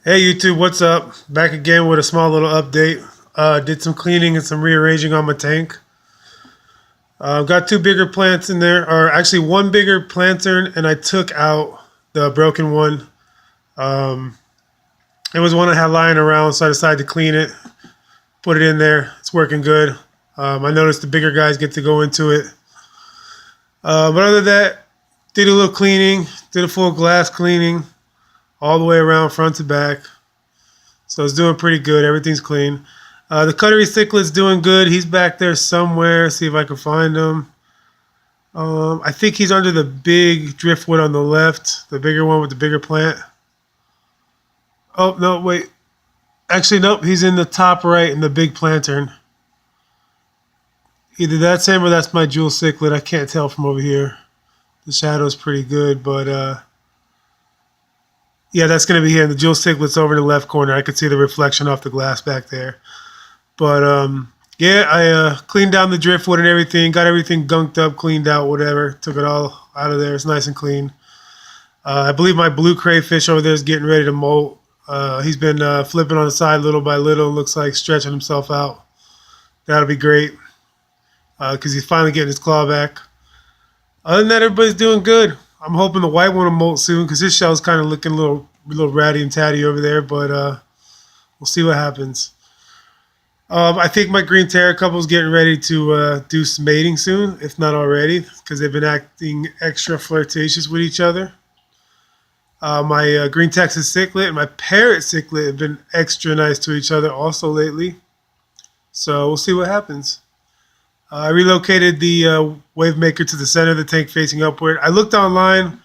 Hey YouTube, what's up? Back again with a small little update. Did some cleaning and some rearranging on my tank. Got two bigger plants in there, or actually one bigger planter, and I took out the broken one. Um, it was one I had lying around, so I decided to clean it, put it in there. It's working good. I noticed the bigger guys get to go into it. But other than that, did a little cleaning, did a full glass cleaning all the way around front to back. So it's doing pretty good. Everything's clean. The Cuttery Cichlids doing good. He's back there somewhere. See if I can find him. I think he's under the big driftwood on the left, the bigger one with the bigger plant. Oh no, wait. Actually, nope. He's in the top right in the big planter. Either that's him or that's my jewel cichlid. I can't tell from over here. The shadow's pretty good, but yeah, that's gonna be him. The jewel cichlid's over in the left corner. I could see the reflection off the glass back there. But yeah, I cleaned down the driftwood and everything, got everything gunked up, cleaned out, whatever. Took it all out of there. It's nice and clean. I believe my blue crayfish over there is getting ready to molt. He's been flipping on the side little by little. Looks like stretching himself out. That'll be great because he's finally getting his claw back. Other than that, everybody's doing good. I'm hoping the white one will molt soon because his shell's kind of looking a little ratty and tatty over there. But we'll see what happens. I think my green terror couple's getting ready to do some mating soon, if not already, because they've been acting extra flirtatious with each other. My green Texas cichlid and my parrot cichlid have been extra nice to each other also lately. So we'll see what happens. I relocated the wave maker to the center of the tank facing upward. I looked online.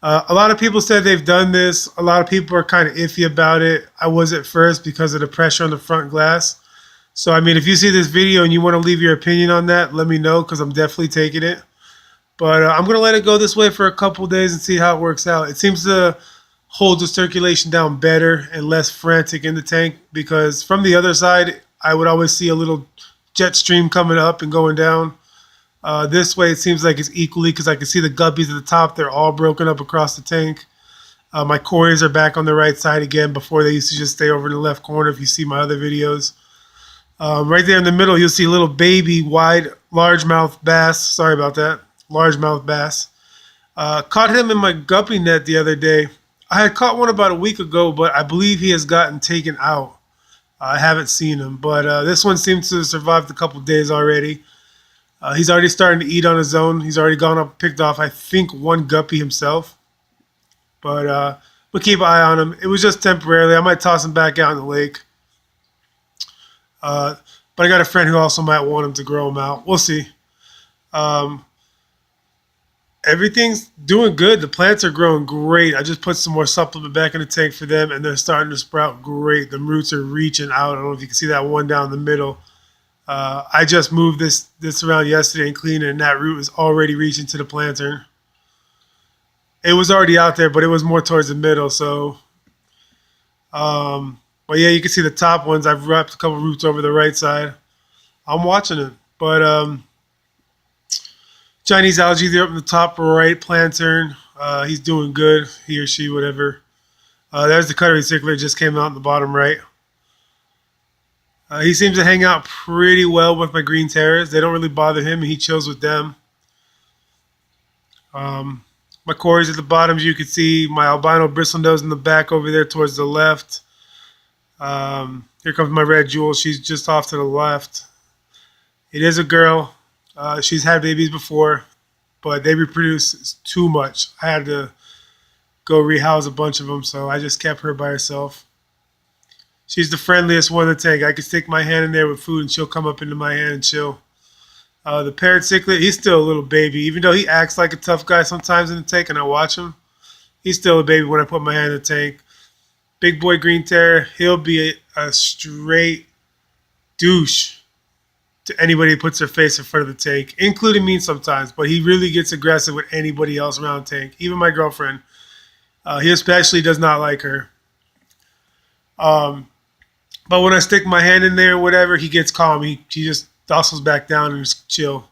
A lot of people said they've done this. A lot of people are kind of iffy about it. I was at first because of the pressure on the front glass. So, I mean, if you see this video and you want to leave your opinion on that, let me know because I'm definitely taking it. But I'm going to let it go this way for a couple of days and see how it works out. It seems to hold the circulation down better and less frantic in the tank because from the other side, I would always see a little jet stream coming up and going down. This way, it seems like it's equally because I can see the guppies at the top. They're all broken up across the tank. My cories are back on the right side again before they used to just stay over in the left corner if you see my other videos. Right there in the middle, you'll see a little baby wide largemouth bass. Sorry about that. Largemouth bass. Caught him in my guppy net the other day. I had caught one about a week ago, but I believe he has gotten taken out. I haven't seen him, but this one seems to have survived a couple days already. He's already starting to eat on his own. He's already gone up, picked off, I think, one guppy himself. But we'll keep an eye on him. It was just temporarily. I might toss him back out in the lake. Uh, but I got a friend who also might want him to grow him out. We'll see. Um, Everything's doing good. The plants are growing great. I just put some more supplement back in the tank for them, and they're starting to sprout great. The roots are reaching out. I don't know if you can see that one down the middle. I just moved this around yesterday and cleaned it, and that root is already reaching to the planter. It was already out there, but it was more towards the middle. So, but yeah, you can see the top ones. I've wrapped a couple roots over the right side. I'm watching it, but Chinese algae there up in the top right planter. He's doing good. He or she, whatever. There's the Cuttery cichlid, just came out in the bottom right. He seems to hang out pretty well with my green terrors. They don't really bother him, and he chills with them. Um, my cories at the bottom, as you can see. My albino bristlenose in the back over there towards the left. Here comes my red jewel. She's just off to the left. It is a girl. She's had babies before, but they reproduce too much. I had to go rehouse a bunch of them, so I just kept her by herself. She's the friendliest one in the tank. I can stick my hand in there with food, and she'll come up into my hand and chill. The parrot cichlid, he's still a little baby. Even though he acts like a tough guy sometimes in the tank, and I watch him, he's still a baby when I put my hand in the tank. Big boy green terror, he'll be a straight douche to anybody who puts their face in front of the tank, including me sometimes. But he really gets aggressive with anybody else around the tank, even my girlfriend. He especially does not like her. Um, but when I stick my hand in there or whatever, he gets calm. He just dustles back down and just chill.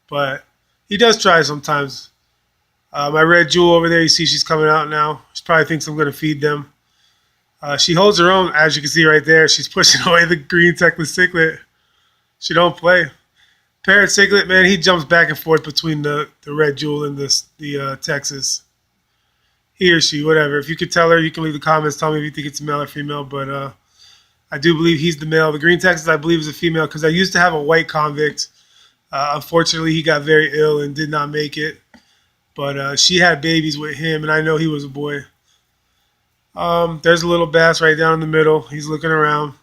But he does try sometimes. My red jewel over there, you see she's coming out now. She probably thinks I'm going to feed them. She holds her own, as you can see right there. She's pushing away the green Teclis cichlid. She don't play. Parrot cichlid, man, he jumps back and forth between the red jewel and the Texas. He or she, whatever. If you could tell her, you can leave the comments. Tell me if you think it's male or female. But I do believe he's the male. The green Texas, I believe, is a female because I used to have a white convict. Unfortunately, he got very ill and did not make it. But she had babies with him, and I know he was a boy. There's a little bass right down in the middle. He's looking around.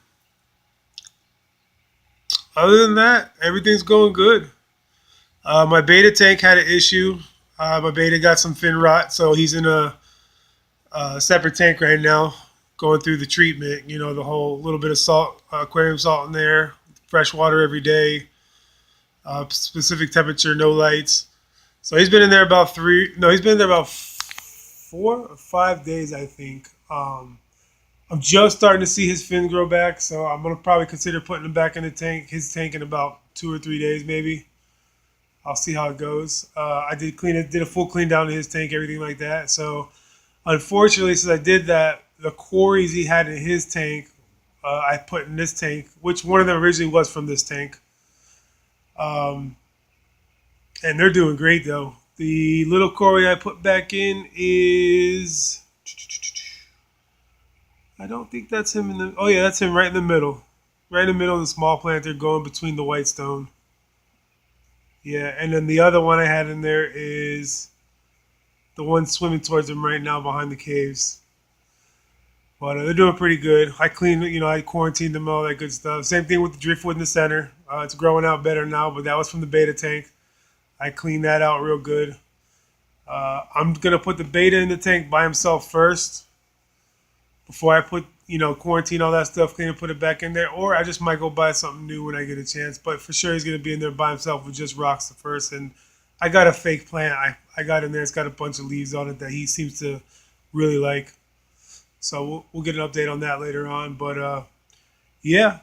Other than that, everything's going good. My beta tank had an issue. My beta got some fin rot, so he's in a separate tank right now, going through the treatment. You know, the whole little bit of salt, aquarium salt in there, fresh water every day, specific temperature, no lights. So he's been in there about he's been in there about 4 or 5 days, I think. I'm just starting to see his fin grow back, so I'm gonna probably consider putting him back in his tank in about 2 or 3 days, maybe. I'll see how it goes. I did a full clean down to his tank, everything like that. So, unfortunately, since I did that, the quarries he had in his tank, I put in this tank, which one of them originally was from this tank. Um, and they're doing great though. The little quarry I put back in is, I don't think that's him in the. Oh yeah, that's him right in the middle, right in the middle of the small planter, going between the white stone. Yeah, and then the other one I had in there is the one swimming towards him right now behind the caves. But they're doing pretty good. I cleaned, I quarantined them, all that good stuff. Same thing with the driftwood in the center. It's growing out better now, but that was from the beta tank. I cleaned that out real good. I'm gonna put the beta in the tank by himself first before I put, quarantine all that stuff, clean and put it back in there. Or I just might go buy something new when I get a chance. But for sure, he's gonna be in there by himself with just rocks at first. And I got a fake plant. I got in there. It's got a bunch of leaves on it that he seems to really like. So we'll get an update on that later on. But yeah,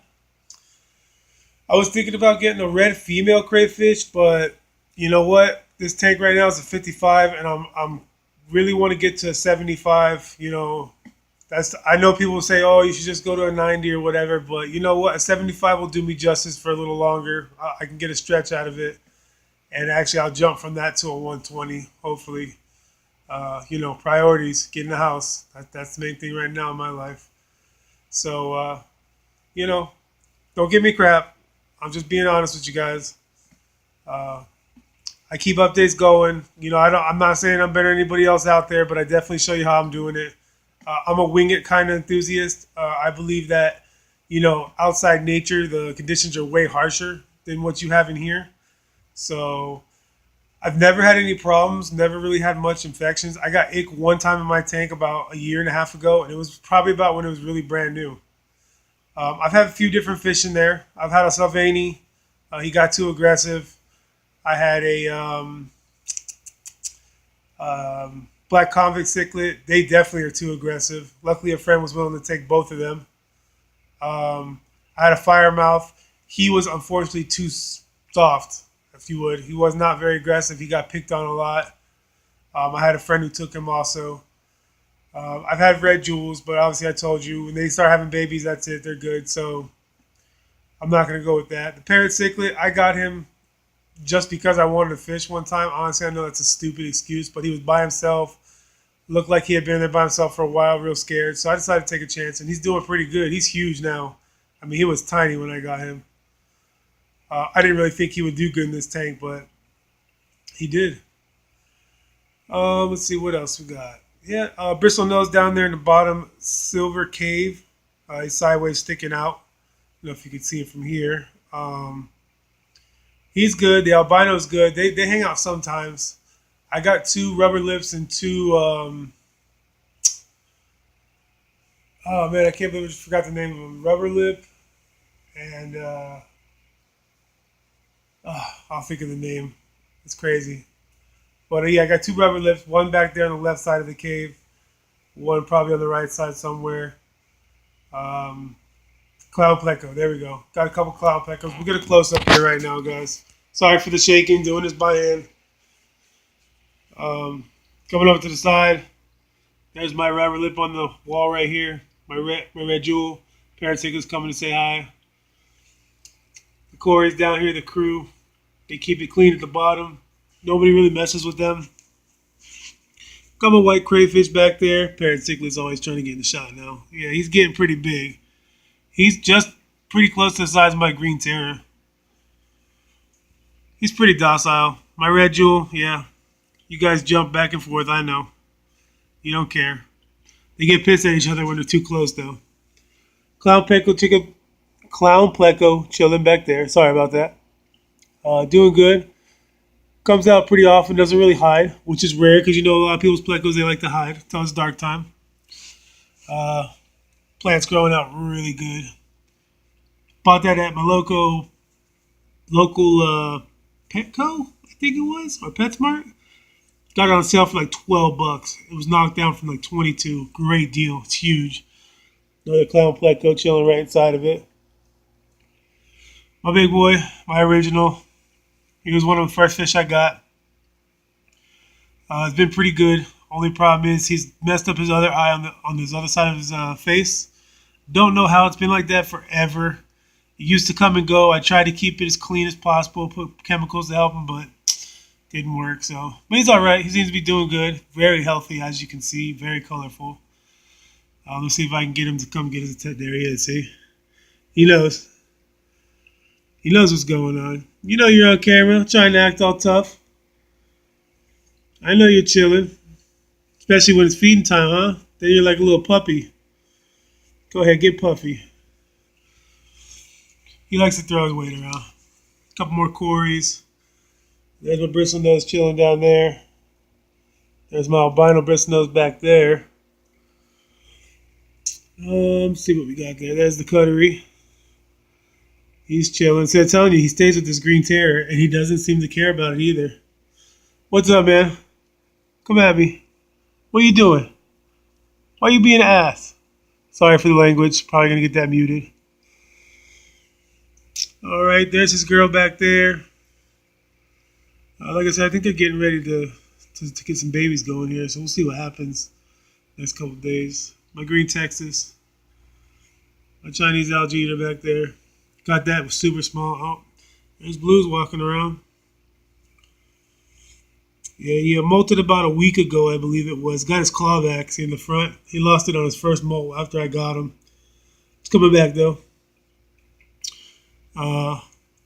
I was thinking about getting a red female crayfish, but you know what? This tank right now is a 55, and I'm really want to get to a 75. I know people say, oh, you should just go to a 90 or whatever, but you know what? A 75 will do me justice for a little longer. I can get a stretch out of it, and actually I'll jump from that to a 120, hopefully. Priorities, get in the house. That's the main thing right now in my life. So, you know, don't give me crap. I'm just being honest with you guys. Uh, I keep updates going. I'm not saying I'm better than anybody else out there, but I definitely show you how I'm doing it. I'm a wing it kind of enthusiast. I believe that, outside nature, the conditions are way harsher than what you have in here. So I've never had any problems, never really had much infections. I got ick one time in my tank about a year and a half ago, and it was probably about when it was really brand new. I've had a few different fish in there. I've had a Salvani. He got too aggressive. I had a black convict cichlid. They definitely are too aggressive. Luckily, a friend was willing to take both of them. I had a firemouth. He was unfortunately too soft, if you would. He was not very aggressive. He got picked on a lot. I had a friend who took him also. I've had red jewels, but obviously I told you when they start having babies, that's it. They're good. So I'm not going to go with that. The parrot cichlid, I got him just because I wanted to fish one time. Honestly, I know that's a stupid excuse, but he was by himself. Looked like he had been there by himself for a while, real scared. So I decided to take a chance, and he's doing pretty good. He's huge now. I mean, he was tiny when I got him. I didn't really think he would do good in this tank, but he did. Let's see what else we got. Yeah, bristle nose down there in the bottom, silver cave. He's sideways sticking out. I don't know if you can see it from here. He's good. The albino's good. They hang out sometimes. I got two rubber lips and two. Oh man, I can't believe I just forgot the name of them. Rubber lip and I'll think of the name. It's crazy. But yeah, I got two rubber lips. One back there on the left side of the cave. One probably on the right side somewhere. Um, Clown pleco. There we go. Got a couple clown plecos. We'll get a close up here right now, guys. Sorry for the shaking. Doing this by hand. Coming over to the side. There's my rubber lip on the wall right here. My red jewel. Parent cichlids coming to say hi. The Corys down here, the crew. They keep it clean at the bottom. Nobody really messes with them. Got my white crayfish back there. Parent cichlids always trying to get in the shot now. Yeah, he's getting pretty big. He's just pretty close to the size of my green terror. He's pretty docile. My red jewel, yeah. You guys jump back and forth, I know. You don't care. They get pissed at each other when they're too close, though. Clown pleco chilling back there. Sorry about that. Doing good. Comes out pretty often. Doesn't really hide, which is rare because you know a lot of people's plecos they like to hide until it's dark time. Plant's growing out really good. Bought that at my local Petco, I think it was, or PetSmart. Got it on sale for like $12. It was knocked down from like 22. Great deal. It's huge. Another clown pleco chilling right inside of it. My big boy, my original. He was one of the first fish I got. It's been pretty good. Only problem is he's messed up his other eye on his other side of his face. Don't know how it's been like that forever. It used to come and go. I tried to keep it as clean as possible, put chemicals to help him, but didn't work. So, but he's all right. He seems to be doing good. Very healthy, as you can see. Very colorful. Let's see if I can get him to come get his attention. There he is. See, he knows. He knows what's going on. You know you're on camera, trying to act all tough. I know you're chilling, especially when it's feeding time, huh? Then you're like a little puppy. Go ahead, get puffy. He likes to throw his weight around. A couple more Corys. There's my bristlenose chilling down there. There's my albino bristlenose back there. Let's see what we got there. There's the Cuttery. He's chilling. So I'm telling you, he stays with this green terror, and he doesn't seem to care about it either. What's up, man? Come at me. What are you doing? Why are you being an ass? Sorry for the language. Probably going to get that muted. All right, there's his girl back there. Like I said, I think they're getting ready to get some babies going here, so we'll see what happens next couple of days. My green Texas. My Chinese algae eater back there. Got that, was super small. Oh, there's Blues walking around. Yeah, he molted about a week ago, I believe it was. Got his claw back, see in the front. He lost it on his first molt after I got him. It's coming back though.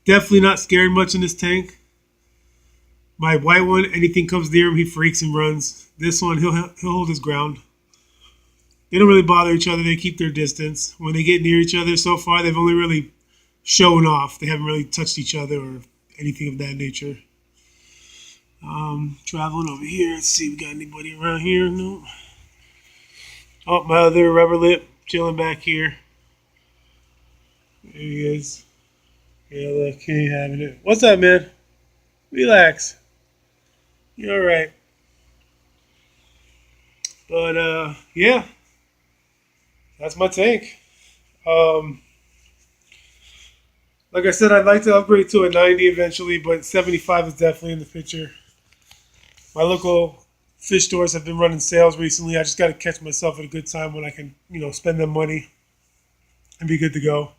Definitely not scared much in this tank. My white one, anything comes near him, he freaks and runs. This one, he'll hold his ground. They don't really bother each other. They keep their distance. When they get near each other, so far they've only really shown off. They haven't really touched each other or anything of that nature. Traveling over here. Let's see, we got anybody around here? No. Oh, my other rubber lip chilling back here. There he is. Yeah, look, he ain't having it. What's up, man? Relax. You're all right. But, yeah. That's my tank. Like I said, I'd like to upgrade to a 90 eventually, but 75 is definitely in the picture. My local fish stores have been running sales recently. I just got to catch myself at a good time when I can, spend that money and be good to go.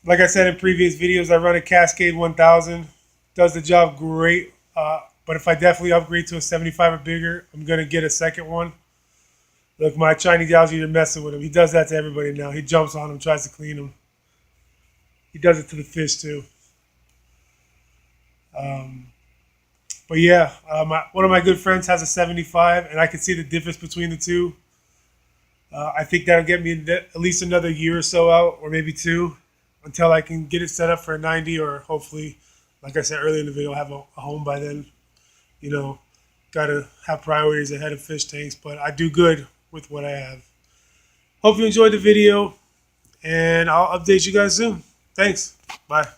Like I said in previous videos, I run a Cascade 1000. Does the job great. But if I definitely upgrade to a 75 or bigger, I'm going to get a second one. Look, my Chinese algae, you're messing with him. He does that to everybody now. He jumps on them, tries to clean them. He does it to the fish too. But yeah, one of my good friends has a 75, and I can see the difference between the two. I think that'll get me at least another year or so out, or maybe two, until I can get it set up for a 90, or hopefully, like I said earlier in the video, have a home by then. Got to have priorities ahead of fish tanks, but I do good with what I have. Hope you enjoyed the video, and I'll update you guys soon. Thanks. Bye.